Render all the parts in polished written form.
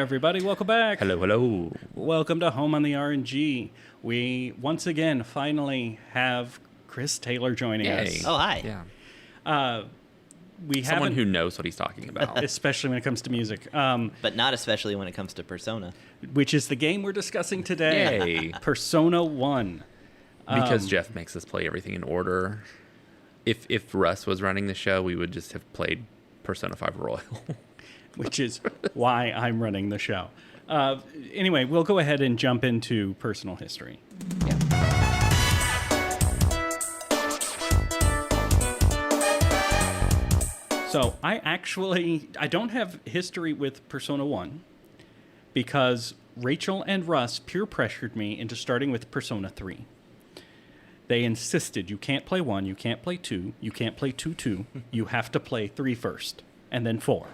everybody, welcome back. Hello. Welcome to Home on the RNG. We once again finally have Chris Taylor joining us. Oh, hi. Yeah. We Someone who knows what he's talking about. especially when it comes to music. But not especially when it comes to Persona. Which is the game we're discussing today. Yay. Persona 1. Because Jeff makes us play everything in order. If Russ was running the show, we would just have played Persona 5 Royal. Which is why I'm running the show. Anyway, we'll go ahead and jump into personal history. Yeah. So I don't have history with Persona 1 because Rachel and Russ peer pressured me into starting with Persona 3. They insisted you can't play 1, you can't play 2, you can't play 2, you have to play 3 first, and then 4.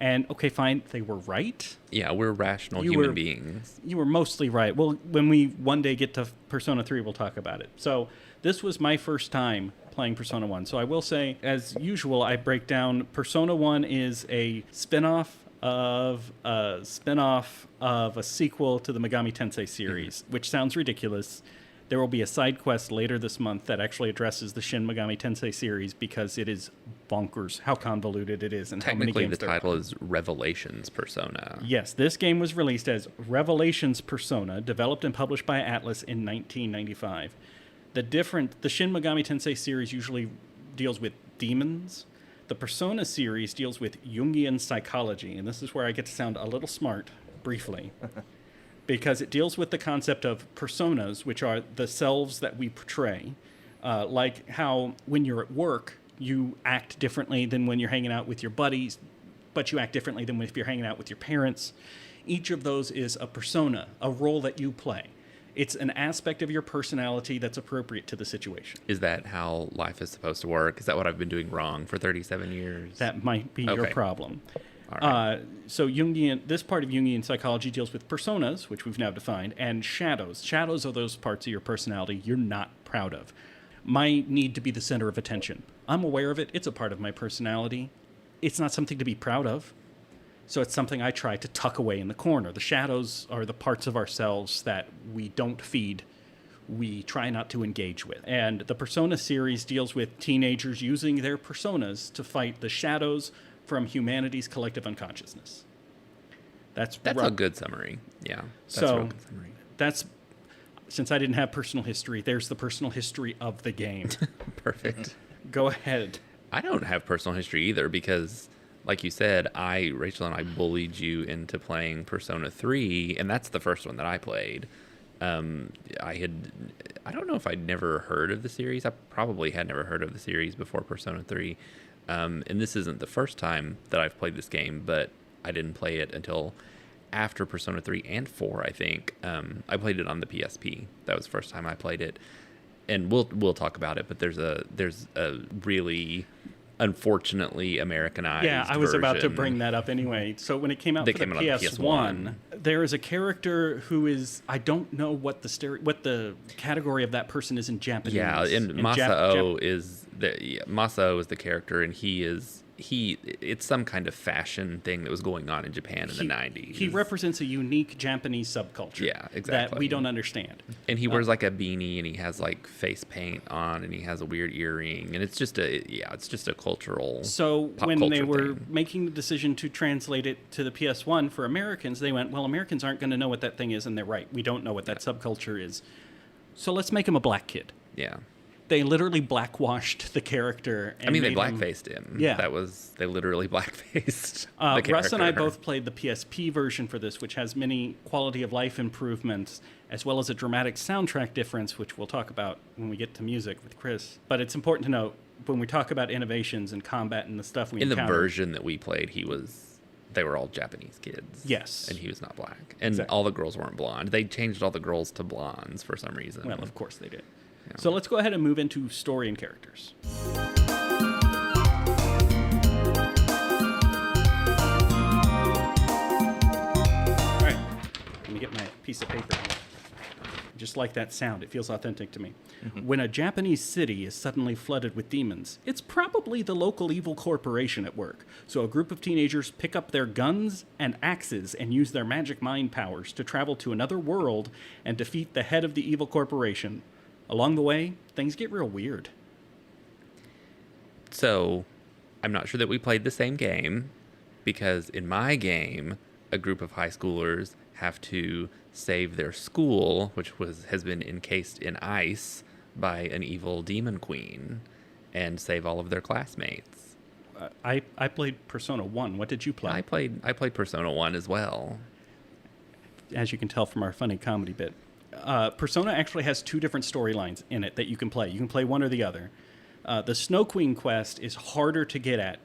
And, okay, fine, they were right. Yeah, we're rational human beings. You were mostly right. Well, when we one day get to Persona 3, we'll talk about it. So this was my first time playing Persona 1. So I will say, as usual, I break down Persona 1 is a spin-off of a sequel to the Megami Tensei series, which sounds ridiculous. There will be a side quest later this month that actually addresses the Shin Megami Tensei series because it is bonkers how convoluted it is and how many games the title is Revelations Persona. Yes, this game was released as Revelations Persona, developed and published by Atlus in 1995. The Shin Megami Tensei series usually deals with demons. The Persona series deals with Jungian psychology, and this is where I get to sound a little smart, briefly. Because it deals with the concept of personas, which are the selves that we portray. Like how when you're at work, you act differently than when you're hanging out with your buddies, but you act differently than if you're hanging out with your parents. Each of those is a persona, a role that you play. It's an aspect of your personality that's appropriate to the situation. Is that how life is supposed to work? Is that what I've been doing wrong for 37 years? That might be your problem. Right. So this part of Jungian psychology deals with personas, which we've now defined, and shadows. Shadows are those parts of your personality you're not proud of. My need to be the center of attention. I'm aware of it. It's a part of my personality. It's not something to be proud of. So it's something I try to tuck away in the corner. The shadows are the parts of ourselves that we don't feed. We try not to engage with. And the Persona series deals with teenagers using their personas to fight the shadows from humanity's collective unconsciousness. That's a good summary. Yeah. That's a real good summary. Since I didn't have personal history, there's the personal history of the game. Perfect. Go ahead. I don't have personal history either because, like you said, Rachel and I bullied you into playing Persona 3, and that's the first one that I played. I don't know if I'd never heard of the series. I probably had never heard of the series before Persona 3. And this isn't the first time that I've played this game, but I didn't play it until after Persona 3 and 4, I think. I played it on the PSP. That was the first time I played it. And we'll talk about it, but there's a really unfortunately Americanized Yeah, I was about to version. bring that up anyway. So when it came out for the PS1, there is a character who is, I don't know what the category of that person is in Japanese. Yeah, and Masao is the character, and it's some kind of fashion thing that was going on in Japan in the 90s. He represents a unique Japan's subculture. Yeah, exactly. That we don't understand. And he wears like a beanie, and he has like face paint on, and he has a weird earring, and it's just a cultural. So when they were thing. making the decision to translate it to the PS1 for Americans, they went, well, Americans aren't going to know what that thing is, and they're right. We don't know what that subculture is. So let's make him a black kid. Yeah. They literally blackwashed the character. And they blackfaced him. Yeah. They literally blackfaced the character. Russ and I both played the PSP version for this, which has many quality of life improvements, as well as a dramatic soundtrack difference, which we'll talk about when we get to music with Chris. But it's important to note, when we talk about innovations and combat and the stuff we encountered. In the version that we played, they were all Japanese kids. Yes. And he was not black. And exactly. all the girls weren't blonde. They changed all the girls to blondes for some reason. Well, of course they did. Yeah. So let's go ahead and move into story and characters. All right. Let me get my piece of paper. just like that sound. It feels authentic to me. When a Japanese city is suddenly flooded with demons, it's probably the local evil corporation at work. So a group of teenagers pick up their guns and axes and use their magic mind powers to travel to another world and defeat the head of the evil corporation. Along the way, things get real weird. So, I'm not sure that we played the same game, because in my game, a group of high schoolers have to save their school, which has been encased in ice by an evil demon queen, and save all of their classmates. I played Persona 1. What did you play? I played Persona 1 as well. As you can tell from our funny comedy bit. Persona actually has 2 different storylines in it that you can play. You can play one or the other. The Snow Queen quest is harder to get at.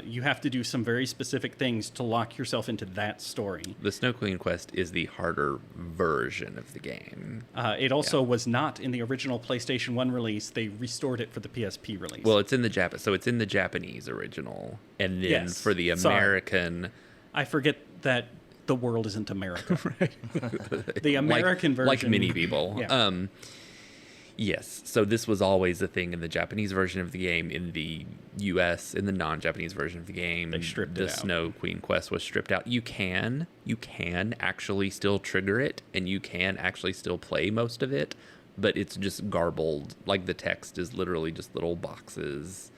You have to do some very specific things to lock yourself into that story. The Snow Queen quest is the harder version of the game. It also was not in the original PlayStation 1 release. They restored it for the PSP release. Well, it's in the so it's in the Japanese original, and then Yes. for the American, I forget that the world isn't America. The American version, like many people. Yeah. Yes. So this was always a thing in the Japanese version of the game. In the U.S., in the non-Japanese version of the game, They stripped the it out. Snow Queen quest was stripped out. You can actually still trigger it, and you can actually still play most of it, but it's just garbled. Like, the text is literally just little boxes.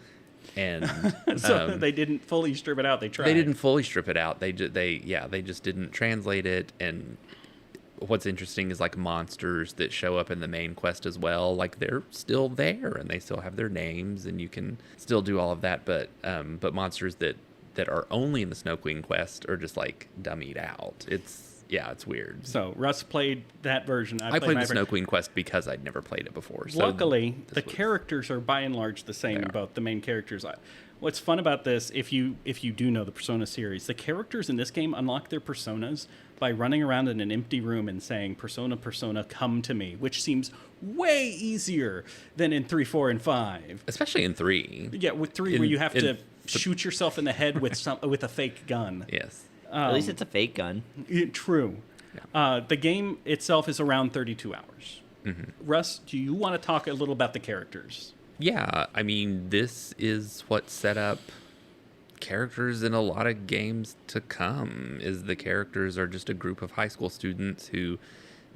And So they didn't fully strip it out. They tried. they didn't fully strip it out. They just didn't translate it. And what's interesting is, like, monsters that show up in the main quest as well, like, they're still there and they still have their names and you can still do all of that. But monsters that are only in the Snow Queen quest are just, like, dummied out. It's weird. So Russ played that version. I played my the Snow version. Queen quest because I'd never played it before. So Luckily, the was- characters are by and large the same, They are. both the main characters. What's fun about this, if you do know the Persona series, the characters in this game unlock their personas by running around in an empty room and saying, Persona, Persona, come to me, which seems way easier than in 3, 4, and 5. especially in 3. Yeah, with 3, where you have to shoot yourself in the head with a fake gun. Yes. At least it's a fake gun. True. The game itself is around 32 hours. Russ, do you want to talk a little about the characters? Yeah, I mean, this is what set up characters in a lot of games to come, is the characters are just a group of high school students who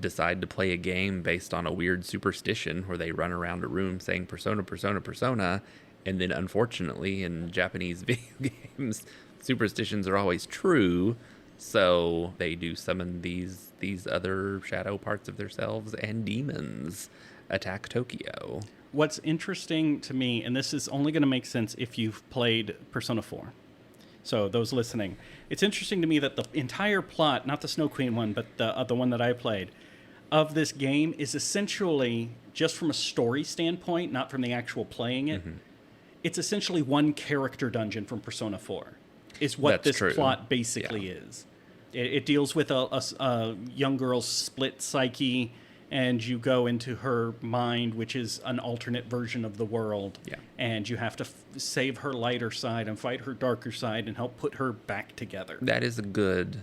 decide to play a game based on a weird superstition where they run around a room saying persona, persona, persona, and then unfortunately in Japanese video games, superstitions are always true, so they do summon these other shadow parts of themselves, and demons attack Tokyo. What's interesting to me, and this is only going to make sense if you've played Persona 4. So those listening, it's interesting to me that the entire plot, not the Snow Queen one, but the one that I played, of this game is essentially, just from a story standpoint, not from the actual playing it, it's essentially one character dungeon from Persona 4, is what That's this true. plot basically is. It deals with a young girl's split psyche, and you go into her mind, which is an alternate version of the world. Yeah. And you have to save her lighter side and fight her darker side and help put her back together. That is a good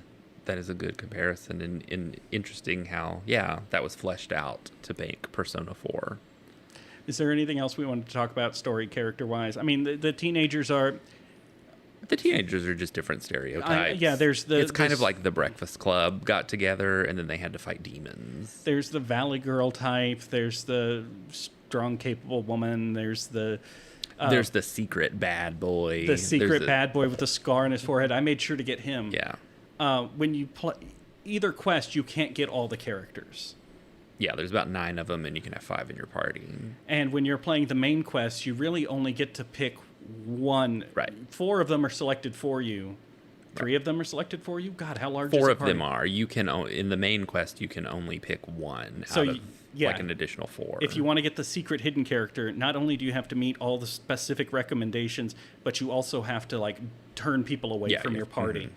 comparison, and interesting how, that was fleshed out to make Persona 4. Is there anything else we wanted to talk about story character-wise? I mean, the teenagers are... The teenagers are just different stereotypes. It's kind of like the Breakfast Club got together and then they had to fight demons. There's the Valley Girl type. There's the strong, capable woman. There's the secret bad boy. The secret bad boy with the scar on his forehead. I made sure to get him. Yeah. When you play either quest, you can't get all the characters. Yeah, there's about 9 of them, and you can have 5 in your party. And when you're playing the main quest, you really only get to pick one. Right. 4 of them are selected for you. 3 of them are selected for you. God, how large is 4 the of them party? are. You can in the main quest, you can only pick 1 So out of yeah. like an additional 4. If you want to get the secret hidden character, not only do you have to meet all the specific recommendations, but you also have to like turn people away from your party.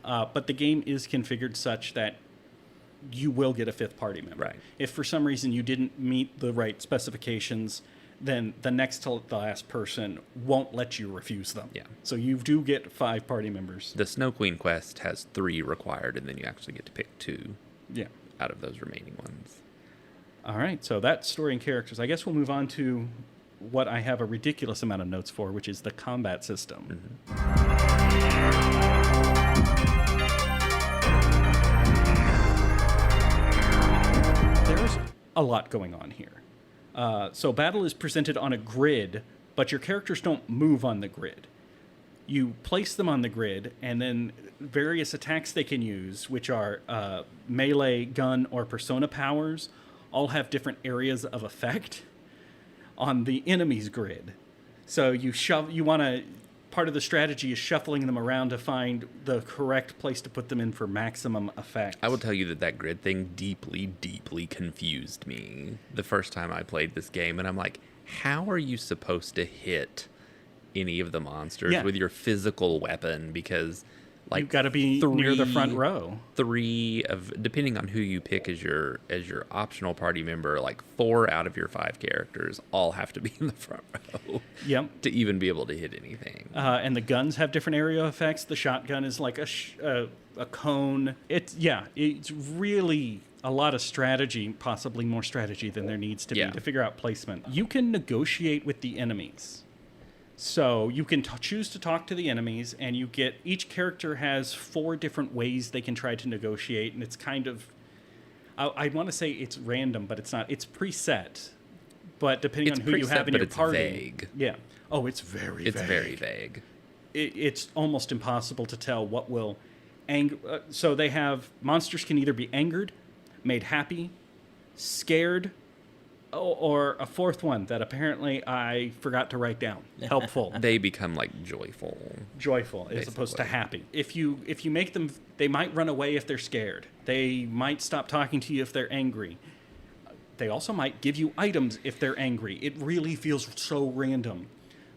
But the game is configured such that you will get a 5th party member. Right. If for some reason you didn't meet the right specifications, then the next to the last person won't let you refuse them. Yeah. So you do get 5 party members. The Snow Queen quest has 3 required, and then you actually get to pick 2 Yeah. out of those remaining ones. All right, so that's story and characters. I guess we'll move on to what I have a ridiculous amount of notes for, which is the combat system. There's a lot going on here. So battle is presented on a grid, but your characters don't move on the grid. You place them on the grid, and then various attacks they can use, which are melee, gun, or persona powers, all have different areas of effect on the enemy's grid. So part of the strategy is shuffling them around to find the correct place to put them in for maximum effect. I will tell you that grid thing deeply, deeply confused me the first time I played this game. And I'm like, how are you supposed to hit any of the monsters with your physical weapon? Because like you've got to be near the front row. Depending on who you pick as your optional party member, like 4 out of your 5 characters all have to be in the front row. Yep. To even be able to hit anything. And the guns have different area effects. The shotgun is like a cone. It's really a lot of strategy, possibly more strategy than there needs to be to figure out placement. You can negotiate with the enemies. So you can choose to talk to the enemies, and each character has 4 different ways they can try to negotiate, and it's kind of, I want to say it's random, but it's not. It's preset, but depending on who you have in your party. It's vague. Yeah. Oh, it's very vague. It's very vague. It's almost impossible to tell what will so they have monsters can either be angered, made happy, scared, or a 4th one that apparently I forgot to write down. Helpful. They become like joyful. Joyful as opposed to happy. If you make them, they might run away if they're scared. They might stop talking to you if they're angry. They also might give you items if they're angry. It really feels so random.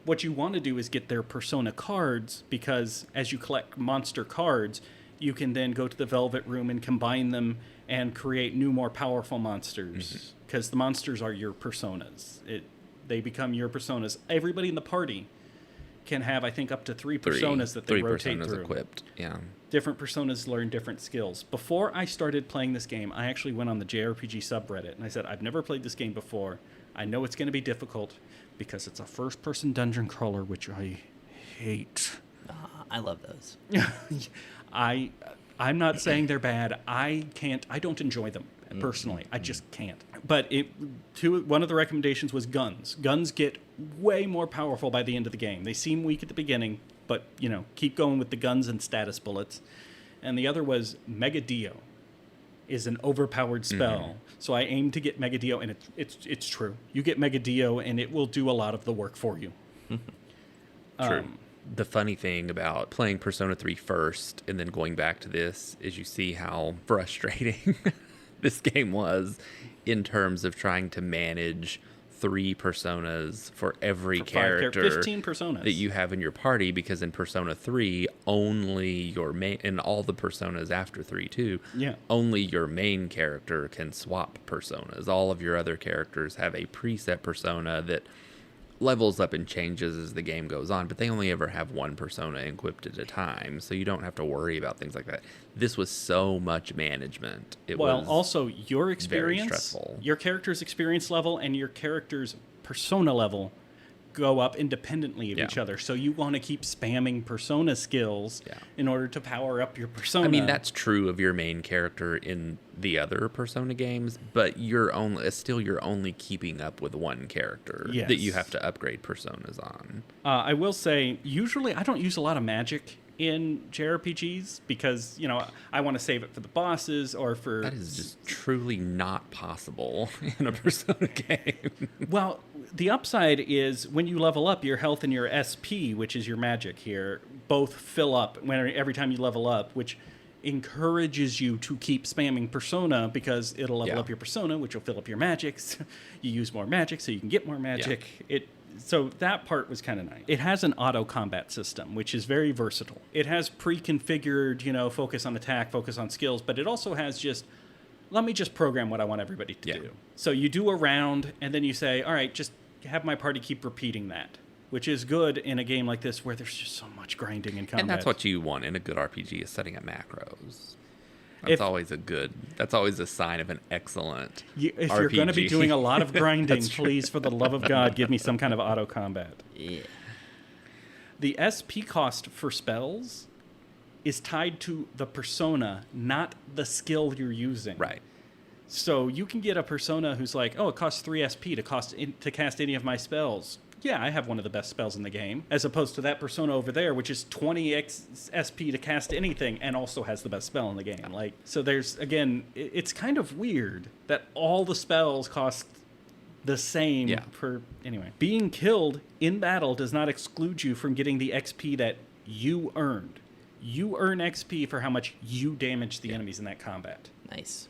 What you want to do is get their persona cards, because as you collect monster cards, you can then go to the Velvet Room and combine them and create new, more powerful monsters. Because the monsters are your personas. They become your personas. Everybody in the party can have, I think, up to 3 personas that they rotate through. 3 personas equipped, yeah. Different personas learn different skills. Before I started playing this game, I actually went on the JRPG subreddit, and I said, I've never played this game before. I know it's going to be difficult because it's a first-person dungeon crawler, which I hate. I love those. I'm not saying they're bad. I don't enjoy them personally. I just can't. But one of the recommendations was guns. Guns get way more powerful by the end of the game. They seem weak at the beginning, but keep going with the guns and status bullets. And the other was Megadio is an overpowered spell. So I aimed to get Megadio, and it's true. You get Megadio, and it will do a lot of the work for you. True. The funny thing about playing Persona 3 first and then going back to this is you see how frustrating this game was in terms of trying to manage 3 personas for every character 15 personas that you have in your party, because in Persona 3 only your main, and all the personas after 3 too, only your main character can swap personas. All of your other characters have a preset persona that levels up and changes as the game goes on, but they only ever have 1 persona equipped at a time, so you don't have to worry about things like that. This was so much management. It was also your experience, very stressful. Your character's experience level and your character's persona level go up independently of each other. So you want to keep spamming persona skills in order to power up your persona. I mean, that's true of your main character in the other Persona games, but you're only keeping up with 1 character that you have to upgrade personas on. I will say, usually I don't use a lot of magic in JRPGs because, I want to save it for the bosses or for... That is just truly not possible in a Persona game. Well, the upside is when you level up, your health and your SP, which is your magic here, both fill up every time you level up, which encourages you to keep spamming Persona because it'll level up your Persona, which will fill up your magics. You use more magic so you can get more magic. So that part was kind of nice. It has an auto combat system, which is very versatile. It has pre-configured, focus on attack, focus on skills, but it also has let me just program what I want everybody to do. So you do a round, and then you say, all right, just have my party keep repeating that, which is good in a game like this where there's just so much grinding and combat. And that's what you want in a good RPG, is setting up macros. That's always a sign of an excellent If RPG. you're going to be doing a lot of grinding, please, for the love of God, give me some kind of auto combat. Yeah. The SP cost for spells is tied to the persona, not the skill you're using. Right. So you can get a persona who's like, oh, it costs 3 SP to cast any of my spells. Yeah, I have one of the best spells in the game. As opposed to that persona over there, which is 20 SP to cast anything and also has the best spell in the game. Like, so there's, again, it's kind of weird that all the spells cost the same per... Anyway. Being killed in battle does not exclude you from getting the XP that you earned. You earn XP for how much you damage the enemies in that combat. Nice.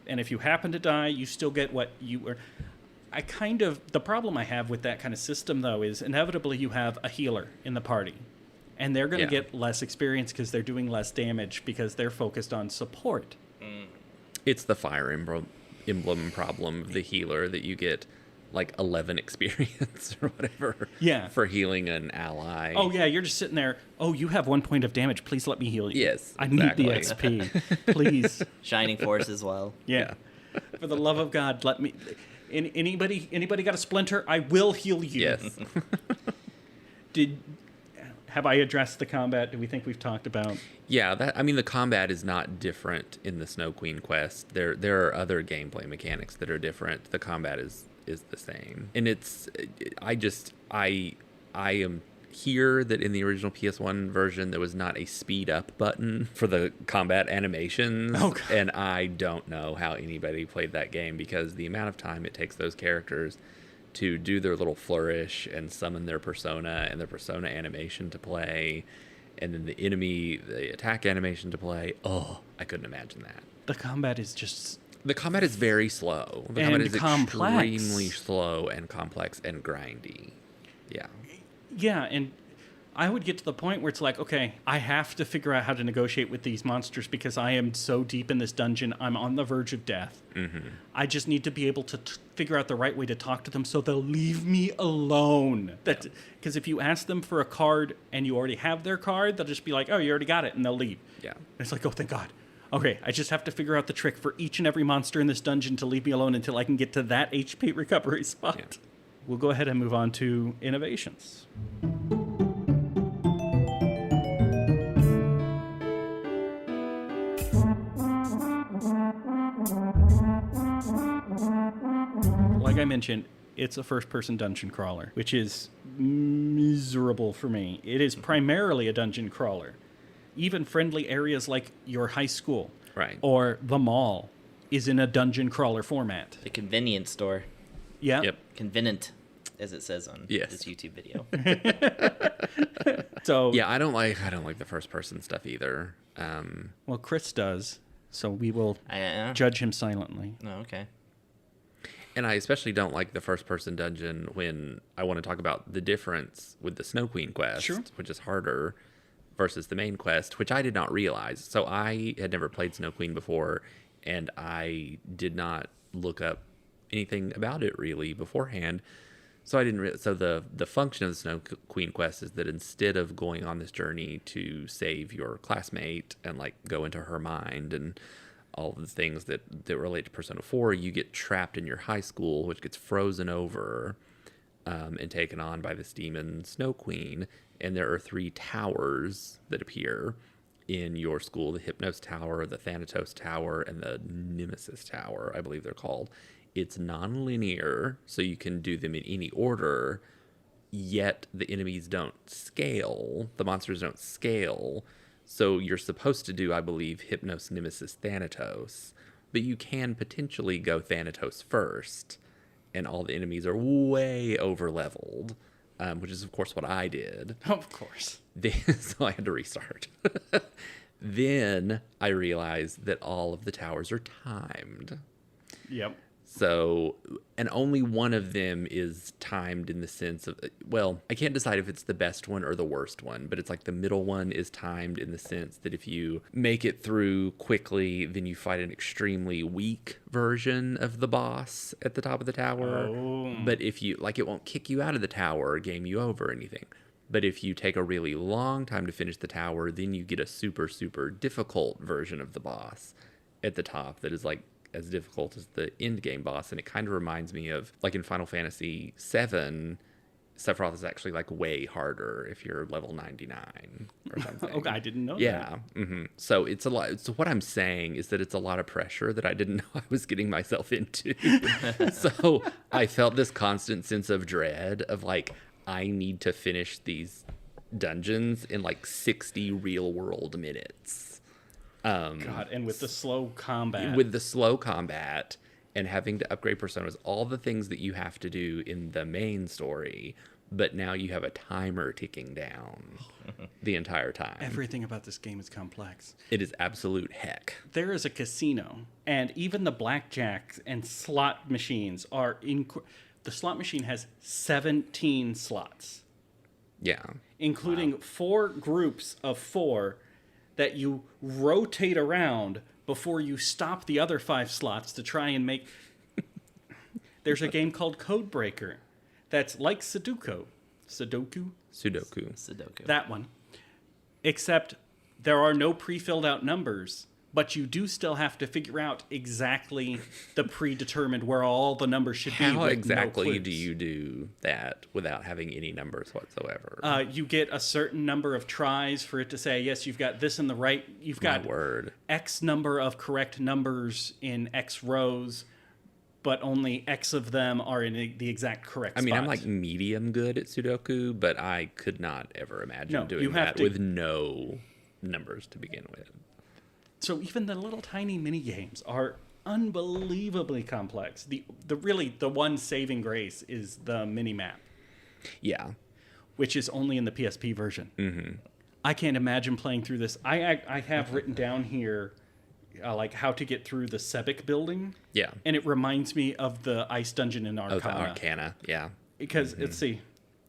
And if you happen to die, you still get what you earn. The problem I have with that kind of system, though, is inevitably you have a healer in the party. And they're going to get less experience because they're doing less damage because they're focused on support. It's the Fire Emblem problem of the healer that you get like 11 experience or whatever for healing an ally. Oh, yeah, you're just sitting there. Oh, you have 1 point of damage. Please let me heal you. Yes, I need the XP. Please. Shining Force as well. Yeah. For the love of God, let me... Anybody got a splinter? I will heal you. Yes. Have I addressed the combat? Do we think we've talked about? Yeah, the combat is not different in the Snow Queen quest. There are other gameplay mechanics that are different. The combat is the same. And I am here that in the original PS1 version there was not a speed up button for the combat animations. Oh, God. And I don't know how anybody played that game because the amount of time it takes those characters to do their little flourish and summon their persona and their persona animation to play, and then the attack animation to play. Oh, I couldn't imagine that. The combat is just... The combat is very slow. The combat is extremely slow and complex and grindy. Yeah. Yeah, and I would get to the point where it's like, okay, I have to figure out how to negotiate with these monsters because I am so deep in this dungeon, I'm on the verge of death. Mm-hmm. I just need to be able to figure out the right way to talk to them so they'll leave me alone. Because if you ask them for a card and you already have their card, they'll just be like, oh, you already got it, and they'll leave. Yeah. And it's like, oh, thank God. Okay, I just have to figure out the trick for each and every monster in this dungeon to leave me alone until I can get to that HP recovery spot. Yeah. We'll go ahead and move on to innovations. Like I mentioned, it's a first-person dungeon crawler, which is miserable for me. It is primarily a dungeon crawler. Even friendly areas like your high school or the mall is in a dungeon crawler format. The convenience store. Yeah. Yep. Convenient, as it says on this YouTube video. So yeah, I don't like the first person stuff either. Well, Chris does, so we will judge him silently. Oh, okay. And I especially don't like the first person dungeon when I want to talk about the difference with the Snow Queen quest, which is harder, versus the main quest, which I did not realize. So I had never played Snow Queen before, and I did not look up anything about it really beforehand. So I didn't. So the function of the Snow Queen quest is that instead of going on this journey to save your classmate and like go into her mind and all of the things that relate to Persona 4, you get trapped in your high school, which gets frozen over and taken on by this demon Snow Queen. And there are 3 towers that appear in your school: the Hypnos Tower, the Thanatos Tower, and the Nemesis Tower, I believe they're called. It's non-linear, so you can do them in any order, yet the enemies don't scale. The monsters don't scale. So you're supposed to do, I believe, Hypnos, Nemesis, Thanatos, but you can potentially go Thanatos first, and all the enemies are way over-leveled, which is, of course, what I did. Of course. So I had to restart. Then I realized that all of the towers are timed. Yep. So, and only one of them is timed in the sense of, well, I can't decide if it's the best one or the worst one, but it's like the middle one is timed in the sense that if you make it through quickly, then you fight an extremely weak version of the boss at the top of the tower. Oh. But if you, like, it won't kick you out of the tower or game you over or anything. But if you take a really long time to finish the tower, then you get a super, super difficult version of the boss at the top that is like as difficult as the end game boss. And it kind of reminds me of like in Final Fantasy VII, Sephiroth is actually like way harder if you're level 99 or something. Okay, I didn't know that. Yeah. So it's a lot. So what I'm saying is that it's a lot of pressure that I didn't know I was getting myself into. So I felt this constant sense of dread of like, I need to finish these dungeons in like 60 real world minutes. God, and with the slow combat. With the slow combat and having to upgrade personas, all the things that you have to do in the main story, but now you have a timer ticking down the entire time. Everything about this game is complex. It is absolute heck. There is a casino, and even the blackjack and slot machines are the slot machine has 17 slots. Yeah. Including 4 groups of 4 that you rotate around before you stop the other 5 slots to try and make... There's a game called Codebreaker that's like Sudoku. That one. Except there are no pre-filled out numbers, but you do still have to figure out exactly the predetermined where all the numbers should be. How exactly do you do that without having any numbers whatsoever? You get a certain number of tries for it to say, yes, you've got this in the right. You've got X number of correct numbers in X rows, but only X of them are in the exact correct spot. I'm like medium good at Sudoku, but I could not ever imagine doing that with no numbers to begin with. So even the little tiny mini games are unbelievably complex. The one saving grace is the mini map. Yeah. Which is only in the PSP version. Mm-hmm. I can't imagine playing through this. I have written down here like how to get through the Sebek building. Yeah. And it reminds me of the ice dungeon in Arcana. Oh, the Arcana, yeah. Because, let's see.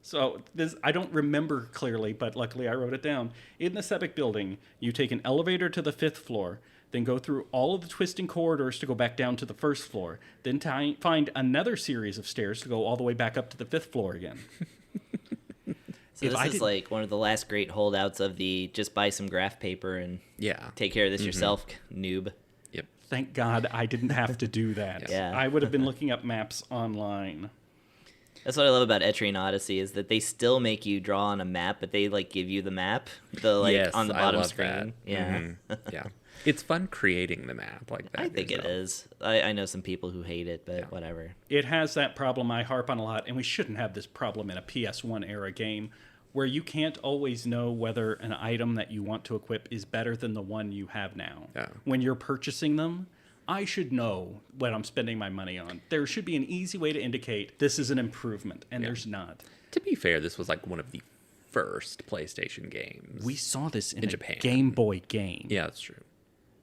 So this I don't remember clearly, but luckily I wrote it down. In the Sebek building, you take an elevator to the 5th floor, then go through all of the twisting corridors to go back down to the 1st floor, then find another series of stairs to go all the way back up to the 5th floor again. So this is like one of the last great holdouts of the just buy some graph paper and take care of this yourself, noob. Yep. Thank God I didn't have to do that. Yeah. I would have been looking up maps online. That's what I love about Etrian Odyssey is that they still make you draw on a map, but they like give you the map, on the bottom screen. That. Yeah, yeah. It's fun creating the map like that. I think it is. I know some people who hate it, but whatever. It has that problem I harp on a lot, and we shouldn't have this problem in a PS1 era game, where you can't always know whether an item that you want to equip is better than the one you have now. Yeah. When you're purchasing them, I should know what I'm spending my money on. There should be an easy way to indicate this is an improvement, and there's not. To be fair, this was like one of the first PlayStation games. We saw this in Japan. Game Boy game. Yeah, that's true.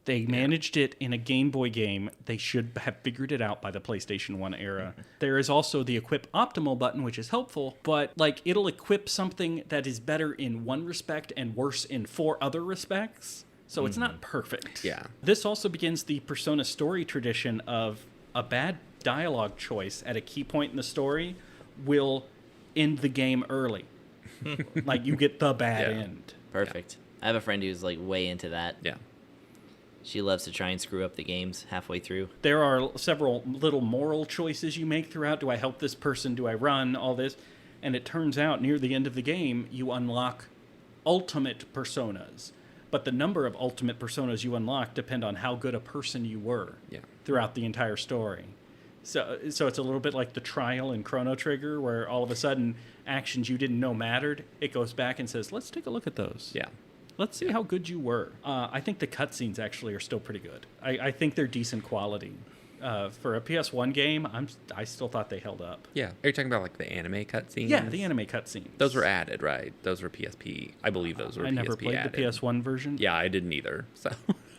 They managed it in a Game Boy game. They should have figured it out by the PlayStation 1 era. There is also the Equip Optimal button, which is helpful, but like it'll equip something that is better in one respect and worse in 4 other respects. So it's not perfect. Yeah. This also begins the Persona story tradition of a bad dialogue choice at a key point in the story will end the game early. Like you get the bad end. Perfect. I have a friend who's like way into that. Yeah. She loves to try and screw up the games halfway through. There are several little moral choices you make throughout. Do I help this person? Do I run? All this. And it turns out near the end of the game, you unlock ultimate personas. But the number of ultimate personas you unlock depend on how good a person you were throughout the entire story. So it's a little bit like the trial in Chrono Trigger, where all of a sudden actions you didn't know mattered. It goes back and says, let's take a look at those. Yeah. Let's see how good you were. I think the cutscenes actually are still pretty good. I think they're decent quality. For a PS1 game, I still thought they held up. Yeah. Are you talking about like the anime cutscenes? Yeah, the anime cutscenes. Those were added, right? Those were PSP. I believe those were PSP added. I never played the PS1 version. Yeah, I didn't either. So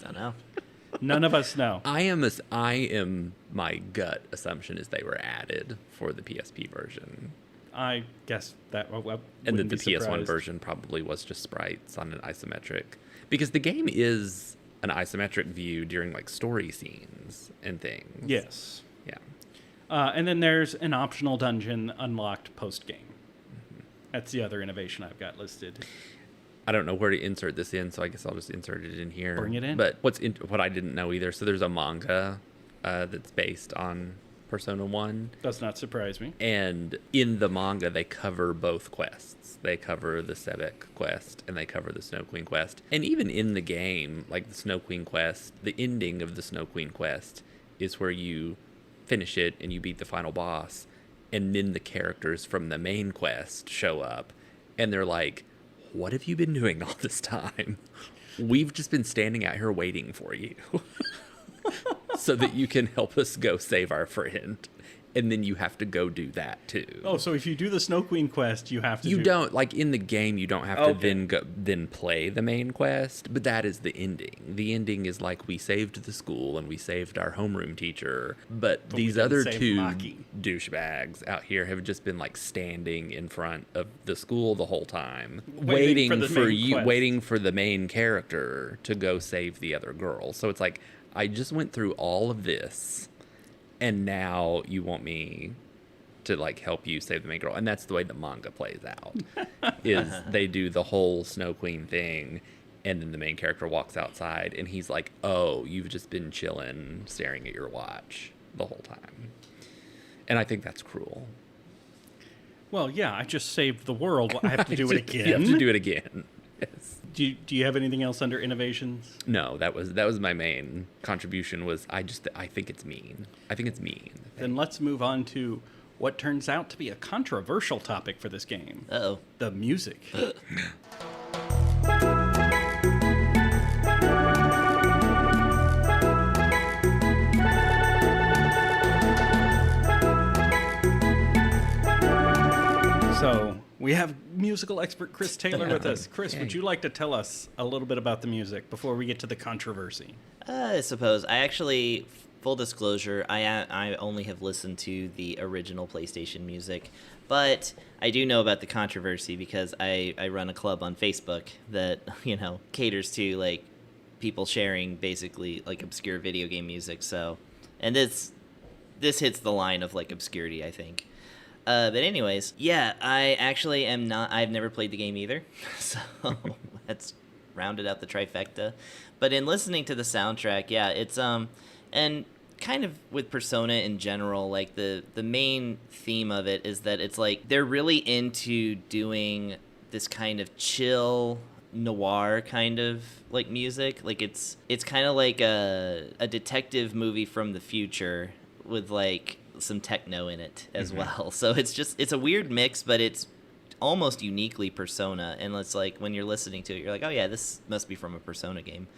Don't know. None of us know. I am my gut assumption is they were added for the PSP version. I guess that. And then the PS1 version probably was just sprites on an isometric, because the game is an isometric view during like story scenes and things. Yes. Yeah. And then there's an optional dungeon unlocked post game. That's the other innovation I've got listed. I don't know where to insert this in, so I guess I'll just insert it in here. Bring it in. But what I didn't know either, so there's a manga that's based on Persona 1. Does not surprise me. And in the manga, they cover both quests. They cover the Sebek quest, and they cover the Snow Queen quest. And even in the game, like the Snow Queen quest, the ending of the Snow Queen quest is where you finish it and you beat the final boss. And then the characters from the main quest show up, and they're like, what have you been doing all this time? We've just been standing out here waiting for you so that you can help us go save our friend. And then you have to go do that too. Oh, so if you do the Snow Queen quest, you have to don't, like in the game, you don't have to then play the main quest, but that is the ending. The ending is like, we saved the school and we saved our homeroom teacher, but these other two douchebags out here have just been like standing in front of the school the whole time, waiting for the main character to go save the other girl. So it's like, I just went through all of this, and now you want me to like help you save the main girl. And that's the way the manga plays out. Is they do the whole Snow Queen thing, and then the main character walks outside and he's like, oh, you've just been chilling, staring at your watch the whole time. And I think that's cruel. Well, yeah, I just saved the world. I have to do it again. You have to do it again. Yes. Do you have anything else under innovations? No, that was my main contribution. Was I think it's mean. I think it's mean. Then let's move on to what turns out to be a controversial topic for this game. Uh-oh. The music. So we have musical expert Chris Taylor with us. Chris, would you like to tell us a little bit about the music before we get to the controversy? I suppose. I actually, full disclosure, I only have listened to the original PlayStation music, but I do know about the controversy because I run a club on Facebook that, caters to, like, people sharing basically, like, obscure video game music, so... And this hits the line of, like, obscurity, I think. But anyways, yeah, I actually am not... I've never played the game either, so that's rounded out the trifecta. But in listening to the soundtrack, yeah, it's... And kind of with Persona in general, like, the main theme of it is that it's, like, they're really into doing this kind of chill... noir kind of like music. Like it's kind of like a detective movie from the future with like some techno in it as well. So it's a weird mix, but it's almost uniquely Persona. And it's like when you're listening to it, you're like, oh yeah, this must be from a Persona game,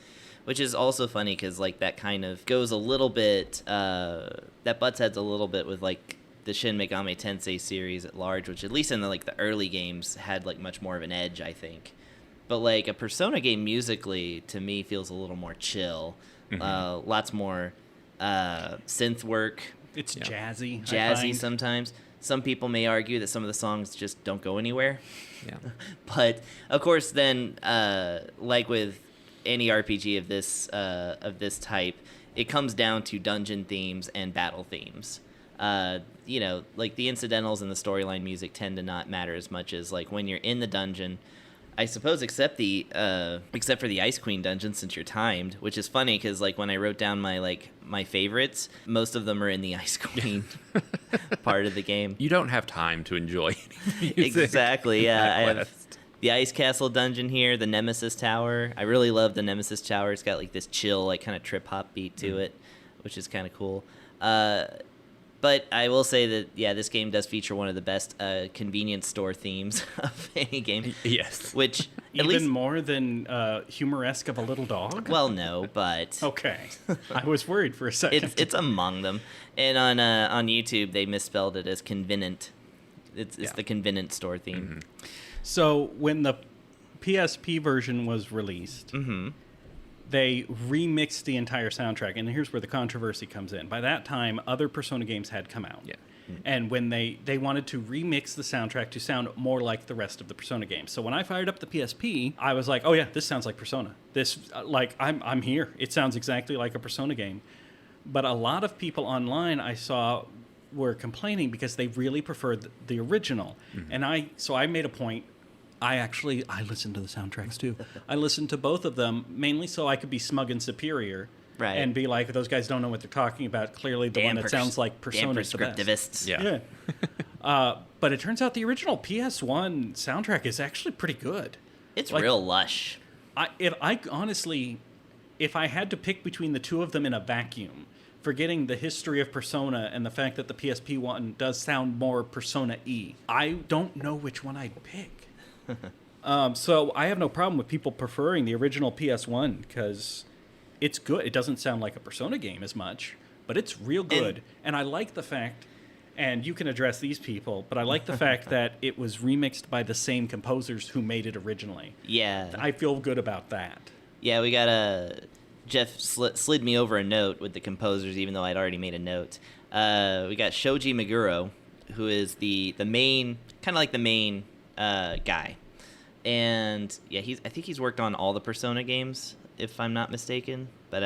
which is also funny because like that kind of goes a little bit that butts heads a little bit with like the Shin Megami Tensei series at large, which at least in the early games had like much more of an edge, I think. But like a Persona game musically to me feels a little more chill. Lots more synth work. It's jazzy. Jazzy sometimes. Some people may argue that some of the songs just don't go anywhere. Yeah. But of course, then like with any RPG of this type, it comes down to dungeon themes and battle themes. Like the incidentals and the storyline music tend to not matter as much as like when you're in the dungeon. I suppose except for the Ice Queen dungeon, since you're timed, which is funny because like when I wrote down my favorites, most of them are in the Ice Queen part of the game. You don't have time to enjoy music. Exactly. Yeah, I have the Ice Castle dungeon here, the Nemesis Tower. I really love the Nemesis Tower. It's got like this chill, like kind of trip hop beat to it, which is kind of cool. But I will say that, yeah, this game does feature one of the best convenience store themes of any game. Yes. Which even more than Humoresque of a Little Dog? Well, no, but... Okay. I was worried for a second. It's among them. And on YouTube, they misspelled it as convenient. It's the convenient store theme. So when the PSP version was released... They remixed the entire soundtrack, and here's where the controversy comes in. By that time, other Persona games had come out. Yeah. And when they wanted to remix the soundtrack to sound more like the rest of the Persona games. So when I fired up the PSP, I was like, oh yeah, this sounds like Persona. This, like, I'm here. It sounds exactly like a Persona game. But a lot of people online I saw were complaining because they really preferred the original. And I made a point. I listened to the soundtracks too. I listened to both of them mainly so I could be smug and superior. Right. And be like, those guys don't know what they're talking about. Clearly, the one that sounds like Persona is the best. Prescriptivists. Yeah. But it turns out the original PS1 soundtrack is actually pretty good. It's Like, real lush. If I had to pick between the two of them in a vacuum, forgetting the history of Persona and the fact that the PSP one does sound more Persona-y, I don't know which one I'd pick. So I have no problem with people preferring the original PS1 because it's good. It doesn't sound like a Persona game as much, but it's real good. And I like the fact, and you can address these people, but I like the fact that it was remixed by the same composers who made it originally. Yeah. I feel good about that. Yeah, we got Jeff slid me over a note with the composers, even though I'd already made a note. We got Shoji Meguro, who is the main, kind of like the main guy. And yeah, I think he's worked on all the Persona games, if I'm not mistaken. But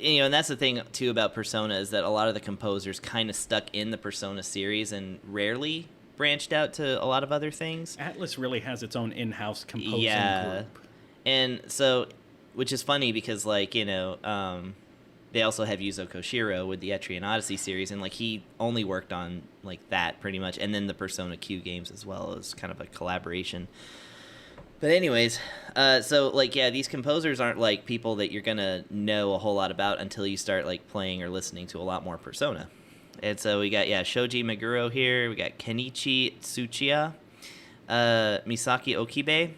and that's the thing too about Persona is that a lot of the composers kind of stuck in the Persona series and rarely branched out to a lot of other things. Atlus really has its own in-house composing group. And so, which is funny because they also have Yuzo Koshiro with the Etrian Odyssey series, and he only worked on that pretty much, and then the Persona Q games as well as kind of a collaboration. But anyways, these composers aren't people that you're gonna know a whole lot about until you start playing or listening to a lot more Persona. And so we got Shoji Meguro here, we got Kenichi Tsuchiya, Misaki Okibe,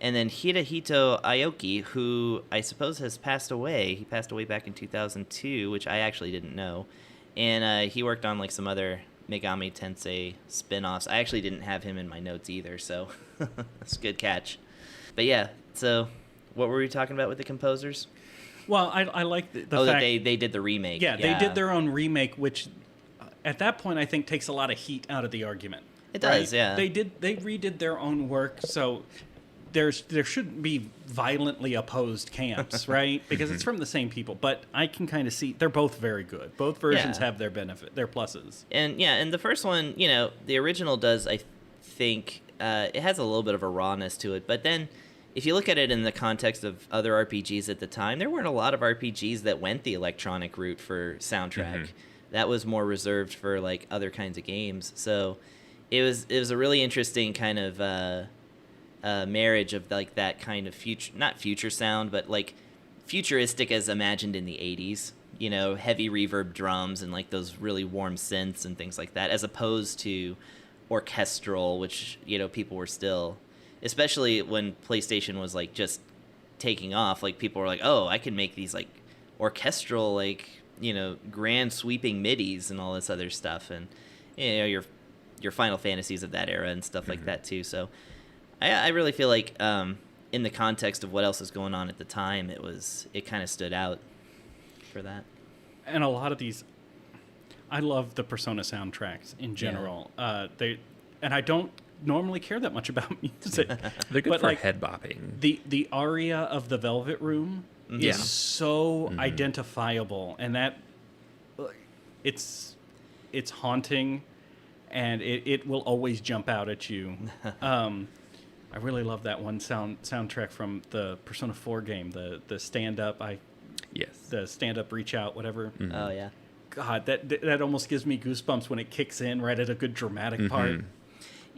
and then Hidehito Aoki, who I suppose has passed away. He passed away back in 2002, which I actually didn't know. And he worked on some other Megami Tensei spin-offs. I actually didn't have him in my notes either, so that's a good catch. But yeah, so what were we talking about with the composers? Well, I like the fact that they did the remake. Yeah, they did their own remake, which at that point I think takes a lot of heat out of the argument. It does, right? Yeah. They redid their own work, so there shouldn't be violently opposed camps, right? Because it's from the same people. But I can kind of see they're both very good. Both versions have their pluses. And the first one, the original does, I think, it has a little bit of a rawness to it. But then, if you look at it in the context of other RPGs at the time, there weren't a lot of RPGs that went the electronic route for soundtrack. Mm-hmm. That was more reserved for other kinds of games. So it was a really interesting kind of marriage of that kind of not future sound, but futuristic as imagined in the 80s. Heavy reverb drums and those really warm synths and things like that, as opposed to orchestral, which people were still, especially when PlayStation was just taking off. People were oh, I can make these orchestral grand sweeping midis and all this other stuff, and your Final Fantasies of that era and stuff like that too. So I really feel in the context of what else is going on at the time, it kind of stood out for that. And a lot of these, I love the Persona soundtracks in general. Yeah. And I don't normally care that much about music. They're good for head bopping. The aria of the Velvet Room is so identifiable, and that it's haunting, and it will always jump out at you. I really love that one soundtrack from the Persona 4 game, the stand-up. The stand-up, reach out, whatever. Mm-hmm. Oh, yeah. God, that almost gives me goosebumps when it kicks in right at a good dramatic part.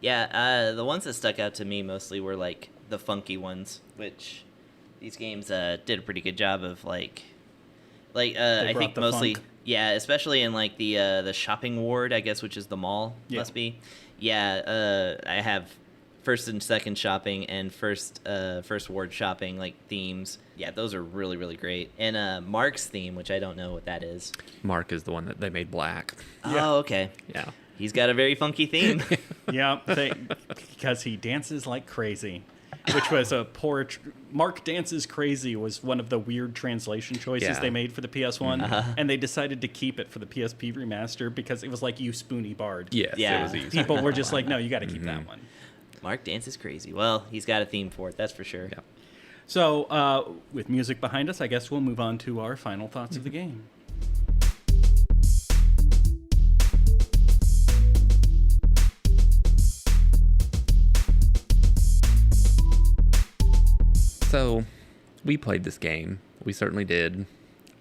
Yeah, the ones that stuck out to me mostly were the funky ones, which these games did a pretty good job of I think mostly funk. Yeah, especially in the shopping ward, I guess, which is the mall must be. Yeah, I have first and second shopping and first ward shopping themes. Yeah, those are really, really great. And Mark's theme, which I don't know what that is. Mark is the one that they made black. Oh, okay. Yeah. He's got a very funky theme. Yeah, because he dances like crazy, which was a poor... Mark Dances Crazy was one of the weird translation choices they made for the PS1, and they decided to keep it for the PSP remaster because it was You Spoony Bard. Yes, yeah. It was easy. People were just no, you got to keep that one. Mark Dances Crazy. Well, he's got a theme for it, that's for sure. Yeah. So, with music behind us, I guess we'll move on to our final thoughts of the game. we played this game. We certainly did.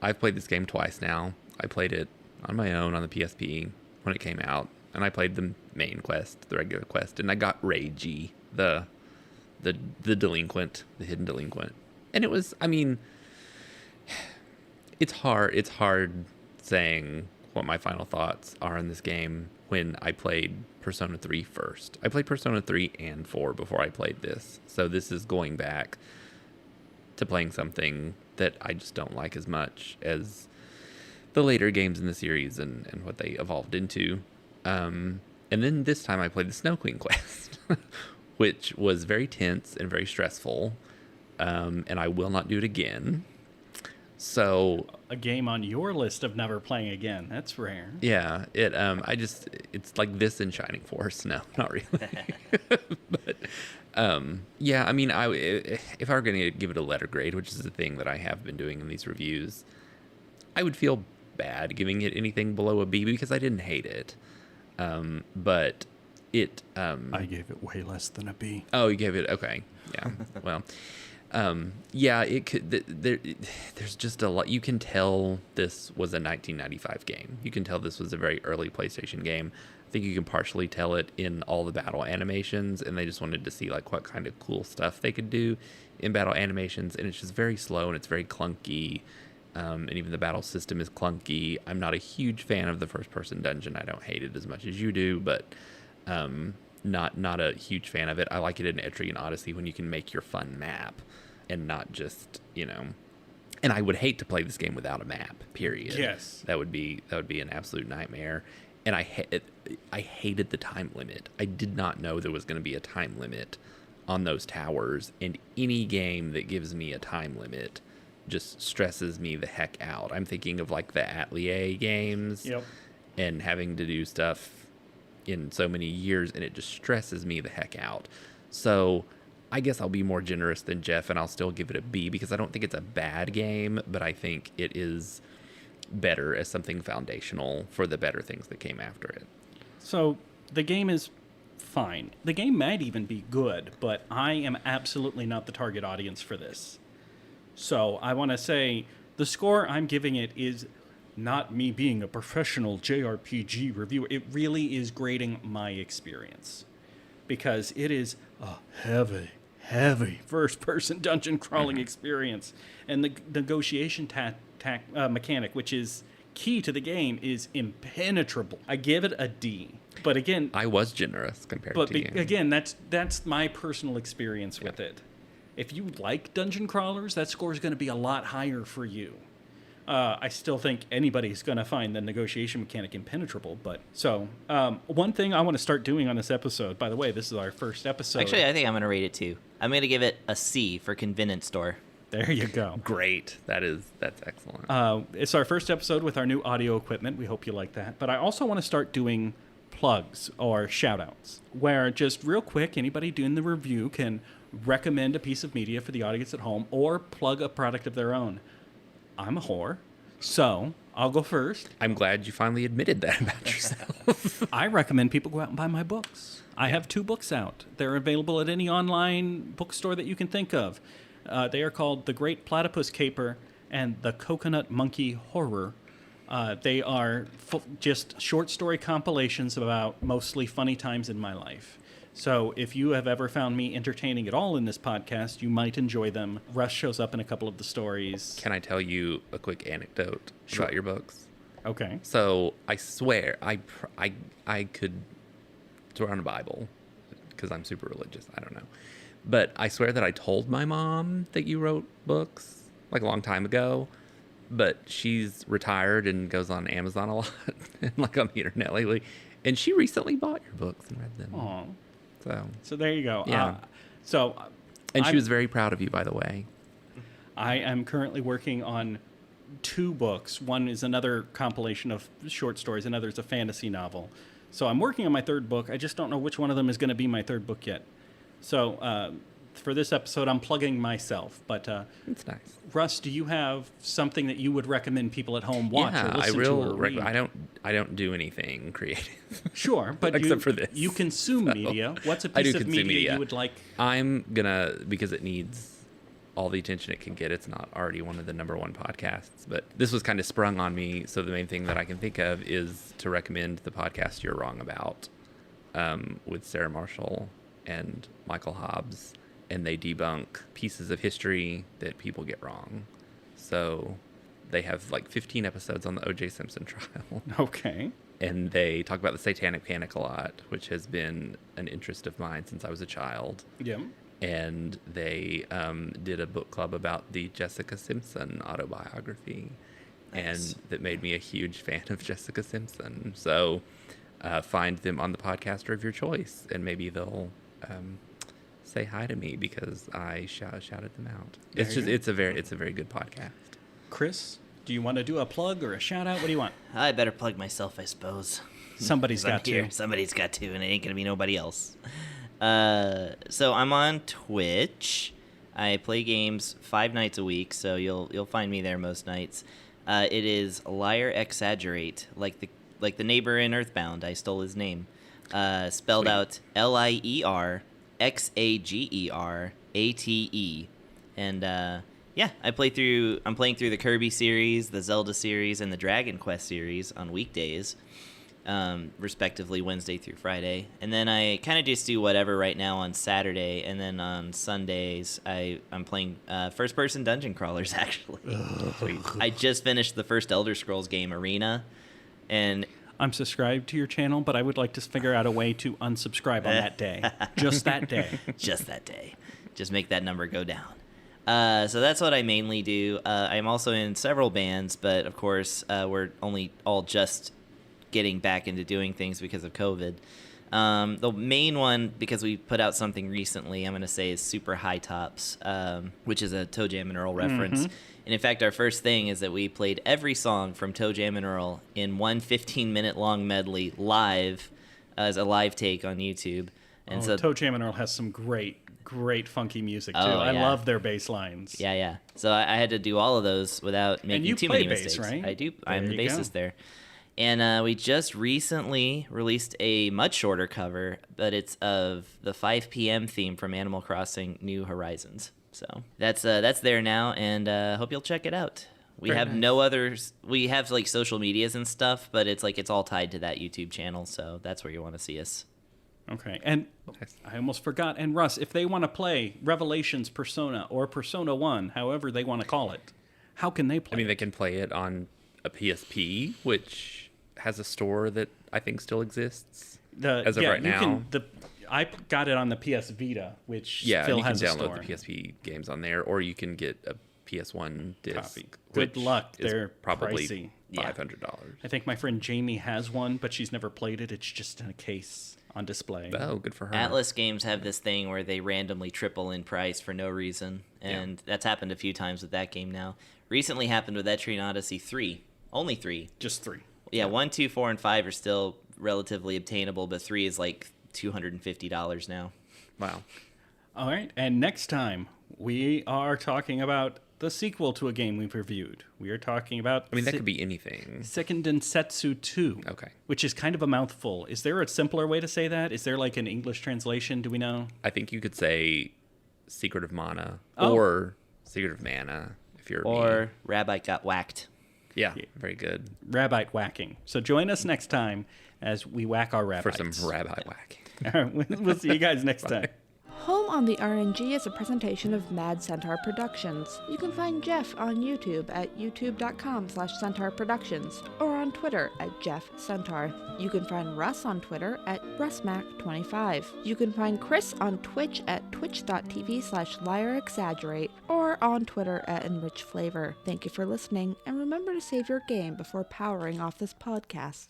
I've played this game twice now. I played it on my own on the PSP when it came out, and I played the main quest, the regular quest, and I got Reiji, the delinquent, the hidden delinquent. And it was, I mean, it's hard saying what my final thoughts are in this game when I played Persona 3 first. I played Persona 3 and 4 before I played this. So this is going back to playing something that I just don't like as much as the later games in the series and what they evolved into. And then this time I played the Snow Queen quest, which was very tense and very stressful. And I will not do it again. So A game on your list of never playing again. That's rare. yeah, it's like this in Shining Force. No, not really. But yeah, I mean, if I were going to give it a letter grade, which is the thing that I have been doing in these reviews, I would feel bad giving it anything below a B because I didn't hate it. But it I gave it way less than a B. Oh, you gave it, okay. Yeah. Well, yeah, it could. There's just a lot. You can tell this was a 1995 game. You can tell this was a very early PlayStation game. I think you can partially tell it in all the battle animations, and they just wanted to see like what kind of cool stuff they could do in battle animations. And it's just very slow and it's very clunky. And even the battle system is clunky. I'm not a huge fan of the first-person dungeon. I don't hate it as much as you do, but not a huge fan of it. I like it in Etrian Odyssey when you can make your fun map and not just, and I would hate to play this game without a map, period. Yes. That would be an absolute nightmare. And I hated the time limit. I did not know there was going to be a time limit on those towers, and any game that gives me a time limit just stresses me the heck out. I'm thinking of like the Atelier games. Yep. And having to do stuff in so many years, and it just stresses me the heck out. So I guess I'll be more generous than Jeff, and I'll still give it a B because I don't think it's a bad game, but I think it is better as something foundational for the better things that came after it. So the game is fine. The game might even be good, but I am absolutely not the target audience for this. So I want to say the score I'm giving it is not me being a professional JRPG reviewer. It really is grading my experience because it is a heavy first-person dungeon crawling experience. And the negotiation mechanic, which is key to the game, is impenetrable. I give it a D. But again, I was generous compared to you. Again, that's my personal experience with it. If you like dungeon crawlers, that score is going to be a lot higher for you. I still think anybody's going to find the negotiation mechanic impenetrable. But so one thing I want to start doing on this episode, by the way, this is our first episode. Actually, I think I'm going to rate it too. I'm going to give it a C for convenience store. There you go. Great. That's excellent. It's our first episode with our new audio equipment. We hope you like that. But I also want to start doing plugs or shout-outs, where just real quick, anybody doing the review can recommend a piece of media for the audience at home or plug a product of their own. I'm a whore, so I'll go first. I'm glad you finally admitted that about yourself. I recommend people go out and buy my books. I have 2 books out. They're available at any online bookstore that you can think of. They are called The Great Platypus Caper and The Coconut Monkey Horror. They are just short story compilations about mostly funny times in my life. So if you have ever found me entertaining at all in this podcast, you might enjoy them. Russ shows up in a couple of the stories. Can I tell you a quick anecdote about your books? Okay. So I swear, I could swear on a Bible because I'm super religious. I don't know. But I swear that I told my mom that you wrote books like a long time ago. But she's retired and goes on Amazon a lot and like on the internet lately. And she recently bought your books and read them. Aw. So there you go. Yeah. And she was very proud of you, by the way. I am currently working on 2 books. One is another compilation of short stories. Another is a fantasy novel. So I'm working on my 3rd book. I just don't know which one of them is going to be my 3rd book yet. So for this episode, I'm plugging myself. But it's nice. Russ, do you have something that you would recommend people at home watch or listen to or read? I don't do anything creative. Sure, but except for this. You consume media. What's a piece of media you would like? I'm gonna, because it needs all the attention it can get. It's not already one of the number one podcasts, but this was kind of sprung on me. So the main thing that I can think of is to recommend the podcast You're Wrong About, with Sarah Marshall and Michael Hobbs, and they debunk pieces of history that people get wrong. So they have like 15 episodes on the O.J. Simpson trial. Okay. And they talk about the Satanic Panic a lot, which has been an interest of mine since I was a child. Yeah. And they did a book club about the Jessica Simpson autobiography. Nice. And that made me a huge fan of Jessica Simpson. So find them on the podcaster of your choice, and maybe they'll say hi to me because I shouted them out. It's a very good podcast. Chris, do you want to do a plug or a shout out? What do you want? I better plug myself, I suppose. Somebody's 'Cause I'm got here. to. Somebody's got to, and it ain't gonna be nobody else. So I'm on Twitch. I play games 5 nights a week, so you'll find me there most nights. It is Liar Exaggerate, like the neighbor in Earthbound. I stole his name. Spelled Sweet. out LIERXAGERATE. And yeah, I'm playing through the Kirby series, the Zelda series, and the Dragon Quest series on weekdays, respectively Wednesday through Friday. And then I kind of just do whatever right now on Saturday, and then on Sundays I'm playing first-person dungeon crawlers, actually. Sweet. I just finished the first Elder Scrolls game, Arena, and I'm subscribed to your channel, but I would like to figure out a way to unsubscribe on that day. Just that day. just that day. Just make that number go down. So that's what I mainly do. I'm also in several bands, but of course, we're only all just getting back into doing things because of COVID. The main one, because we put out something recently, I'm going to say is Super High Tops, which is a Toe Jam and Earl reference. And in fact, our first thing is that we played every song from Toe Jam and Earl in one 15-minute long medley live as a live take on YouTube. And so Toe Jam and Earl has some great funky music too. Oh, I yeah. love their bass lines. Yeah. So I had to do all of those without making you too play many bass, mistakes. right? I do. There I'm the you go. bassist there. And we just recently released a much shorter cover, but it's of the 5 p.m. theme from Animal Crossing New Horizons. So that's there now, and hope you'll check it out. We Very have nice. no others. We have like social medias and stuff, but it's all tied to that YouTube channel, so that's where you want to see us. Okay. And Nice. I almost forgot. And Russ, if they want to play Revelations Persona or Persona 1, however they want to call it, how can they play? I mean, they can play it on a PSP, which has a store that I think still exists as of right now. I got it on the PS Vita, which Yeah, still and you can has a download store. the PSP games on there, or you can get a PS1 disc. Copy. Good which luck. is They're probably pricey. Yeah. $500. I think my friend Jamie has one, but she's never played it. It's just in a case on display. Oh, good for her. Atlus games have this thing where they randomly triple in price for no reason, and that's happened a few times with that game now. Recently happened with Etrian Odyssey 3. Only 3. Just 3. Yeah, 1, 2, 4, and 5 are still relatively obtainable, but 3 is like $250 now. Wow. All right. And next time, we are talking about the sequel to a game we've reviewed. We are talking about I mean, that could be anything. Seiken Densetsu 2. Okay. Which is kind of a mouthful. Is there a simpler way to say that? Is there like an English translation? Do we know? I think you could say Secret of Mana Oh. or Secret of Mana if you're me. Or Rabbi got whacked. Yeah, very good. Rabbite whacking. So join us next time as we whack our For rabbites. some rabbi whacking. All right, we'll see you guys next time. Home on the RNG is a presentation of Mad Centaur Productions. You can find Jeff on YouTube at youtube.com/Centaur Productions or on Twitter at Jeff Centaur. You can find Russ on Twitter at RussMac25. You can find Chris on Twitch at twitch.tv/LiarExaggerate or on Twitter at EnrichFlavor. Thank you for listening, and remember to save your game before powering off this podcast.